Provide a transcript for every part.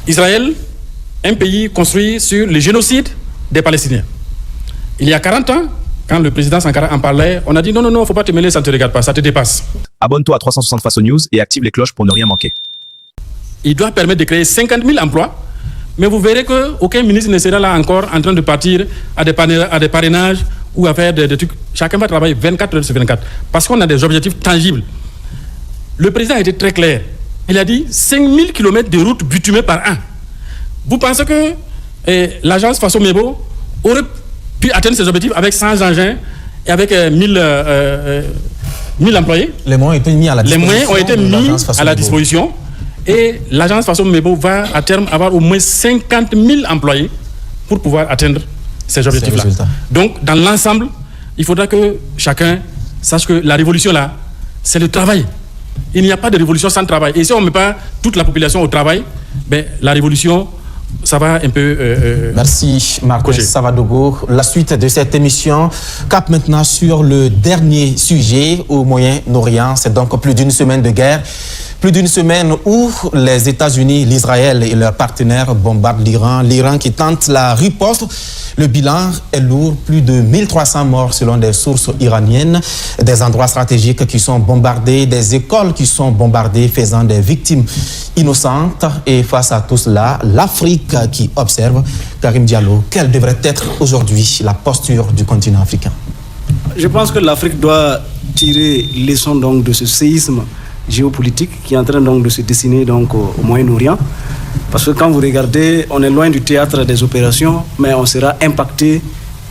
Israël, un pays construit sur le génocide des Palestiniens. Il y a 40 ans, quand le président Sankara en parlait, on a dit non, il ne faut pas te mêler, ça ne te regarde pas, ça te dépasse. Abonne-toi à 360 Face aux News et active les cloches pour ne rien manquer. Il doit permettre de créer 50 000 emplois, mais vous verrez qu'aucun ministre ne sera là encore en train de partir à des parrainages ou à faire des trucs. Chacun va travailler 24 heures sur 24 parce qu'on a des objectifs tangibles. Le président a été très clair. Il a dit 5000 km de routes bitumées par an. Vous pensez que l'agence Faso Mebo aurait pu atteindre ses objectifs avec 100 engins et avec 1000 employés? Les moyens ont été mis à la disposition. Les moyens ont été mis à la disposition. Et l'agence Faso Mebo va à terme avoir au moins 50 000 employés pour pouvoir atteindre ces objectifs-là. Donc, dans l'ensemble, il faudra que chacun sache que la révolution, là, c'est le travail. Il n'y a pas de révolution sans travail. Et si on ne met pas toute la population au travail, ben, la révolution, ça va un peu... Merci Marcos Savadogo. La suite de cette émission cap maintenant sur le dernier sujet au Moyen-Orient. C'est donc plus d'une semaine de guerre. Plus d'une semaine où les États-Unis, l'Israël et leurs partenaires bombardent l'Iran. L'Iran qui tente la riposte. Le bilan est lourd. Plus de 1300 morts selon des sources iraniennes. Des endroits stratégiques qui sont bombardés. Des écoles qui sont bombardées faisant des victimes innocentes. Et face à tout cela, l'Afrique qui observe. Karim Diallo, quelle devrait être aujourd'hui la posture du continent africain? Je pense que l'Afrique doit tirer leçon donc de ce séisme géopolitique qui est en train donc de se dessiner donc au Moyen-Orient. Parce que quand vous regardez, on est loin du théâtre des opérations, mais on sera impacté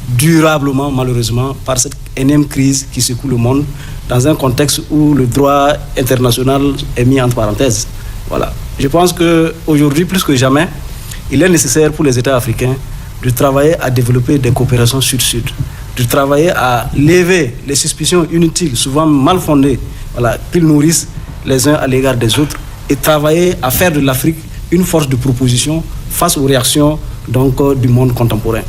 durablement, malheureusement, par cette énième crise qui secoue le monde dans un contexte où le droit international est mis entre parenthèses. Voilà. Je pense qu'aujourd'hui, plus que jamais, il est nécessaire pour les États africains de travailler à développer des coopérations sud-sud, de travailler à lever les suspicions inutiles, souvent mal fondées, voilà, qu'ils nourrissent les uns à l'égard des autres, et travailler à faire de l'Afrique une force de proposition face aux réactions donc, du monde contemporain.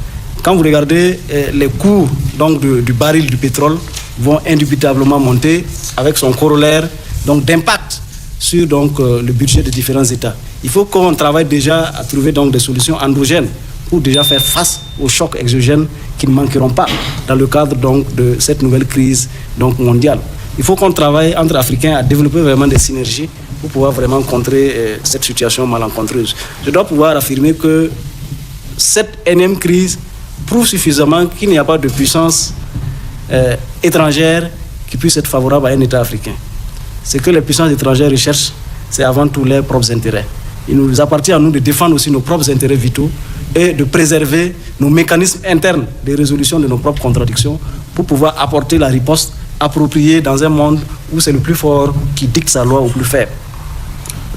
Quand vous regardez les cours donc, du baril du pétrole vont indubitablement monter avec son corollaire donc, d'impact sur donc, le budget des différents États. Il faut qu'on travaille déjà à trouver donc, des solutions endogènes pour déjà faire face aux chocs exogènes qui ne manqueront pas dans le cadre donc, de cette nouvelle crise donc, mondiale. Il faut qu'on travaille entre Africains à développer vraiment des synergies pour pouvoir vraiment contrer cette situation malencontreuse. Je dois pouvoir affirmer que cette énième crise prouve suffisamment qu'il n'y a pas de puissance étrangère qui puisse être favorable à un État africain. Ce que les puissances étrangères recherchent, c'est avant tout leurs propres intérêts. Il nous appartient à nous de défendre aussi nos propres intérêts vitaux et de préserver nos mécanismes internes de résolution de nos propres contradictions pour pouvoir apporter la riposte appropriée dans un monde où c'est le plus fort qui dicte sa loi au plus faible.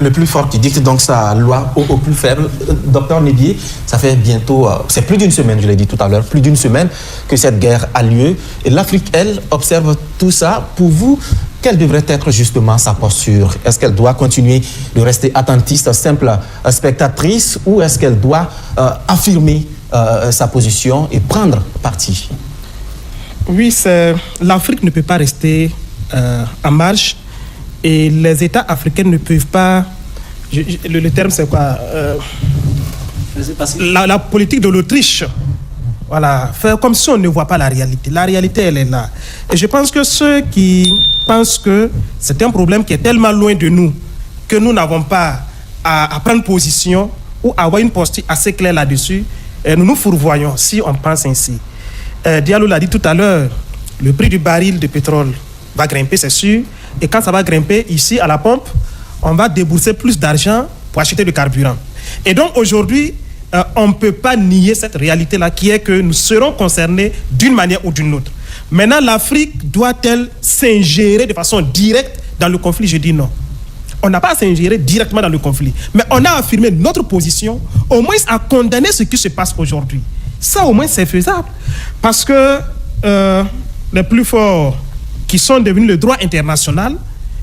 Le plus fort qui dicte donc sa loi au plus faible. Docteur Nébié, ça fait bientôt, c'est plus d'une semaine, je l'ai dit tout à l'heure, plus d'une semaine que cette guerre a lieu. Et l'Afrique, elle, observe tout ça. Pour vous, quelle devrait être justement sa posture? Est-ce qu'elle doit continuer de rester attentiste, simple spectatrice, ou est-ce qu'elle doit affirmer sa position et prendre parti? Oui, l'Afrique ne peut pas rester en marge et les États africains ne peuvent pas... Le terme, c'est quoi la politique de l'Autriche. Voilà, faire comme si on ne voit pas la réalité. La réalité, elle est là. Et je pense que ceux qui pensent que c'est un problème qui est tellement loin de nous que nous n'avons pas à prendre position ou à avoir une posture assez claire là-dessus, nous nous fourvoyons si on pense ainsi. Diallo l'a dit tout à l'heure, le prix du baril de pétrole va grimper, c'est sûr. Et quand ça va grimper, ici, à la pompe, on va débourser plus d'argent pour acheter du carburant. Et donc, aujourd'hui, on ne peut pas nier cette réalité-là qui est que nous serons concernés d'une manière ou d'une autre. Maintenant, l'Afrique doit-elle s'ingérer de façon directe dans le conflit? Je dis non. On n'a pas à s'ingérer directement dans le conflit. Mais on a affirmé notre position, au moins à condamner ce qui se passe aujourd'hui. Ça, au moins, c'est faisable. Parce que les plus forts qui sont devenus le droit international,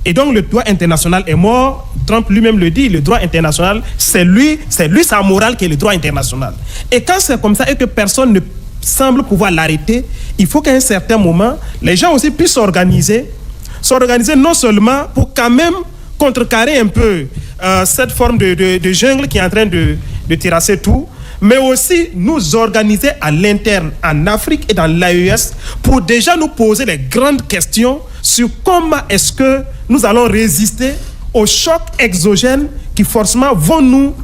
et donc le droit international est mort, Trump lui-même le dit, le droit international, c'est lui sa morale qui est le droit international. Et quand c'est comme ça et que personne ne semble pouvoir l'arrêter, il faut qu'à un certain moment, les gens aussi puissent s'organiser non seulement pour quand même contrecarrer un peu cette forme de jungle qui est en train de terrasser tout, mais aussi nous organiser à l'interne, en Afrique et dans l'AES, pour déjà nous poser les grandes questions sur comment est-ce que nous allons résister aux chocs exogènes qui forcément vont nous,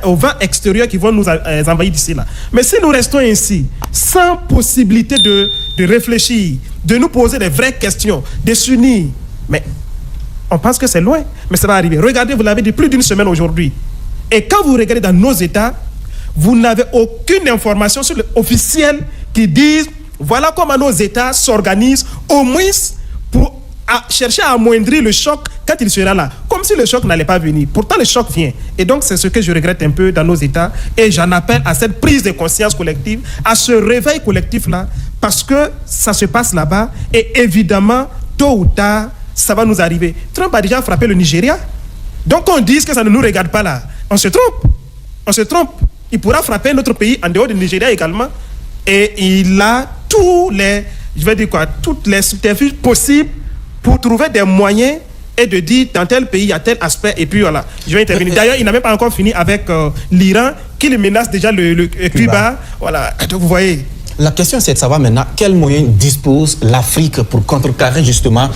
aux vents extérieurs qui vont nous envahir d'ici là. Mais si nous restons ainsi, sans possibilité de réfléchir, de nous poser des vraies questions, de s'unir, mais on pense que c'est loin, mais ça va arriver. Regardez, vous l'avez dit plus d'une semaine aujourd'hui. Et quand vous regardez dans nos États, vous n'avez aucune information sur officielle qui dise voilà comment nos États s'organisent, au moins pour chercher à amoindrir le choc quand il sera là. Comme si le choc n'allait pas venir. Pourtant, le choc vient. Et donc, c'est ce que je regrette un peu dans nos États. Et j'en appelle à cette prise de conscience collective, à ce réveil collectif-là, parce que ça se passe là-bas. Et évidemment, tôt ou tard, ça va nous arriver. Trump a déjà frappé le Nigeria. Donc, on dit que ça ne nous regarde pas là. On se trompe. On se trompe. Il pourra frapper notre pays en dehors du Nigeria également. Et il a toutes les subterfuges possibles pour trouver des moyens et de dire dans tel pays il y a tel aspect et puis voilà, je vais intervenir. D'ailleurs, il n'a même pas encore fini avec l'Iran qui le menace déjà le Cuba. Voilà, donc vous voyez. La question c'est de savoir maintenant quels moyens dispose l'Afrique pour contrecarrer justement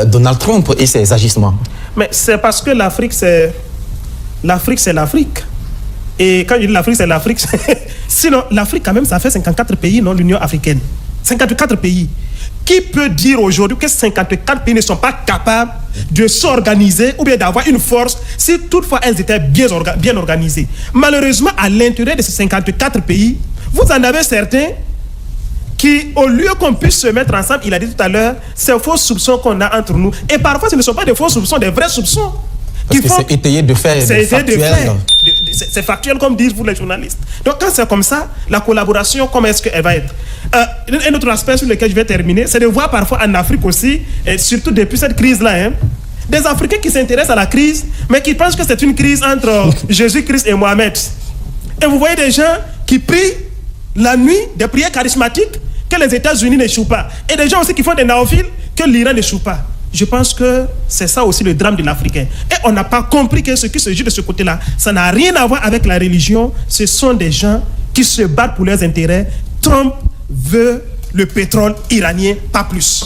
Donald Trump et ses agissements. Mais c'est parce que l'Afrique c'est l'Afrique. Et quand je dis l'Afrique, c'est l'Afrique. Sinon, l'Afrique, quand même, ça fait 54 pays, non, l'Union africaine. 54 pays. Qui peut dire aujourd'hui que 54 pays ne sont pas capables de s'organiser ou bien d'avoir une force si toutefois elles étaient bien organisées? Malheureusement, à l'intérieur de ces 54 pays, vous en avez certains qui, au lieu qu'on puisse se mettre ensemble, il a dit tout à l'heure, ces faux soupçons qu'on a entre nous. Et parfois, ce ne sont pas des faux soupçons, des vrais soupçons. Parce que c'est étayé de faits, c'est factuel comme disent vous les journalistes. Donc quand c'est comme ça, la collaboration, comment est-ce qu'elle va être? Un autre aspect sur lequel je vais terminer, c'est de voir parfois en Afrique aussi, et surtout depuis cette crise-là, des Africains qui s'intéressent à la crise, mais qui pensent que c'est une crise entre Jésus-Christ et Mohamed. Et vous voyez des gens qui prient la nuit, des prières charismatiques, que les États-Unis n'échouent pas. Et des gens aussi qui font des naophiles, que l'Iran n'échoue pas. Je pense que c'est ça aussi le drame de l'Africain. Et on n'a pas compris que ce qui se joue de ce côté-là, ça n'a rien à voir avec la religion. Ce sont des gens qui se battent pour leurs intérêts. Trump veut le pétrole iranien, pas plus.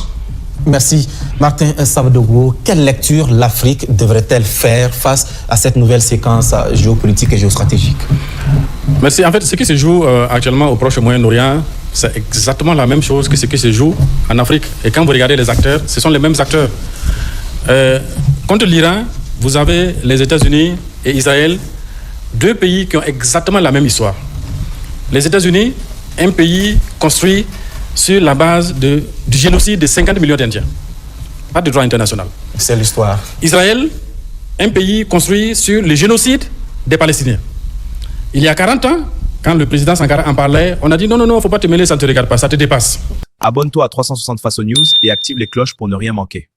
Merci. Martin Savadogo, quelle lecture l'Afrique devrait-elle faire face à cette nouvelle séquence géopolitique et géostratégique? Merci. En fait, ce qui se joue actuellement au Proche et Moyen-Orient, c'est exactement la même chose que ce qui se joue en Afrique. Et quand vous regardez les acteurs, ce sont les mêmes acteurs. Contre l'Iran, vous avez les États-Unis et Israël, deux pays qui ont exactement la même histoire. Les États-Unis, un pays construit sur la base du génocide de 50 millions d'Indiens. Pas de droit international. C'est l'histoire. Israël, un pays construit sur le génocide des Palestiniens. Il y a 40 ans, quand le président Sankara en parlait, on a dit non, il ne faut pas te mêler, ça ne te regarde pas, ça te dépasse. Abonne-toi à 360 Face aux News et active les cloches pour ne rien manquer.